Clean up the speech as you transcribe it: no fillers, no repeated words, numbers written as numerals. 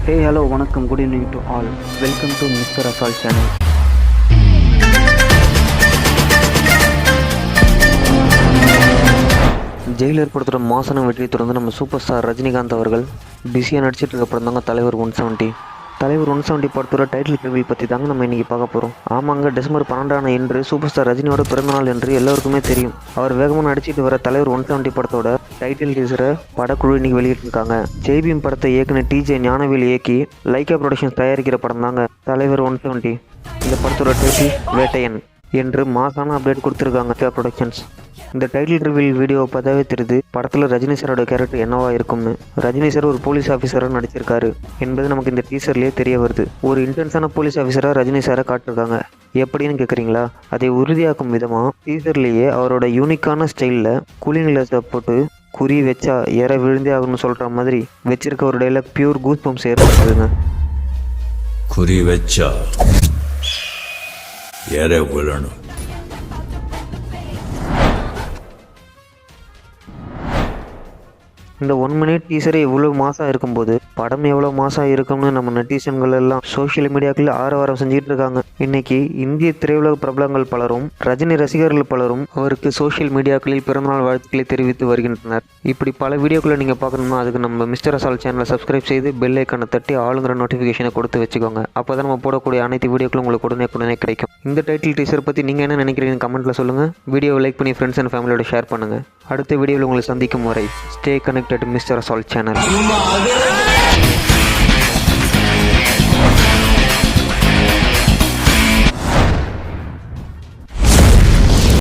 Hey, hello, வணக்கம், good evening to all. Welcome to Mr. Assault channel. Jailer படத்தோட மாசான வெற்றியை தொடர்ந்து நம்ம சூப்பர் ஸ்டார் ரஜினிகாந்த் அவர்கள் பிஸியாக நடிச்சிட்டு இருக்க படம் தாங்க தலைவர் 170. தலைவர் 170 படத்தோட டைட்டில் ரிவீல் பற்றி தாங்க நம்ம இன்றைக்கி பார்க்க போகிறோம். ஆமாங்க, டிசம்பர் 12 என்று சூப்பர் ஸ்டார் ரஜினியோட பிறந்தநாள் என்று எல்லாருக்குமே தெரியும். அவர் வேகமாக நடிச்சிட்டு வர தலைவர் 170 படத்தோட டைட்டில் டீசரை படக்குழு இன்னைக்கு வெளியிட்டிருக்காங்க. ஜெய்பீம் படத்தை இயக்குன டிஜே ஞானவேல் இயக்கி லைக்கா ப்ரொடக்ஷன்ஸ் தயாரிக்கிற படம் தாங்க தலைவர் 170. இந்த படத்தோட டைட்டில் வேட்டையன் என்று மாசான அப்டேட் கொடுத்துருக்காங்க லைக்கா ப்ரொடக்ஷன்ஸ். இந்த டைட்டில் ரிவீல் வீடியோவை பார்த்தாவே தெரியுது படத்தில் ரஜினி சாரோட கேரக்டர் என்னவா இருக்கும்னு. ரஜினி சார் ஒரு போலீஸ் ஆஃபீஸராக நடிச்சிருக்காரு என்பது நமக்கு இந்த டீசர்லேயே தெரிய வருது. ஒரு இன்டென்ஸான போலீஸ் ஆஃபீஸராக ரஜினி சாரை காட்டிருக்காங்க. எப்படின்னு கேட்குறீங்களா? அதை உறுதியாக்கும் விதமாக டீசர்லேயே அவரோட யூனிக்கான ஸ்டைலில் கூலிங் கிளாஸை போட்டு குறி வச்சா ஏற விழுந்தே ஆகணும்னு சொல்கிற மாதிரி வச்சிருக்க ஒரு டைலாக் பியூர் கூஸ் பம்ப்ஸ் ஏற்படுத்துதுங்க. குறி வச்சா ஏற விழணும். இந்த 1 மினிட் டீசரே இவ்வளோ மாசாக இருக்கும்போது படம் எவ்வளோ மாசாக இருக்கும்னு நம்ம நெட்டிசன்கள் எல்லாம் சோஷியல் மீடியாக்களில் ஆரவாரம் செஞ்சுட்டு இருக்காங்க. இன்னைக்கு இந்திய திரையுலக பிரபலங்கள் பலரும் ரஜினி ரசிகர்கள் பலரும் அவருக்கு சோஷியல் மீடியாக்களில் பிறந்தநாள் வாழ்த்துக்களை தெரிவித்து வருகின்றனர். இப்படி பல வீடியோக்களை நீங்கள் பார்க்கணும்னா அதுக்கு நம்ம மிஸ்டர் அசால்ட் சேனலை சப்ஸ்கிரைப் செய்து பெல் ஐக்கானை தட்டி ஆளுங்கிற நோட்டிஃபிகேஷனை கொடுத்து வச்சுக்கோங்க. அப்போ தான் நம்ம போடக்கூடிய அனைத்து வீடியோக்களும் உங்களுக்கு உடனே கிடைக்கும். இந்த டைட்டில் டீசர் பற்றி நீங்கள் என்ன நினைக்கிறீங்க கமெண்ட்டில் சொல்லுங்கள். வீடியோவை லைக் பண்ணி ஃப்ரெண்ட்ஸ் அண்ட் ஃபேமிலியோட ஷேர் பண்ணுங்கள். அடுத்த வீடியோவில் உங்களை சந்திக்கும் வரை stay connected mister assault channel.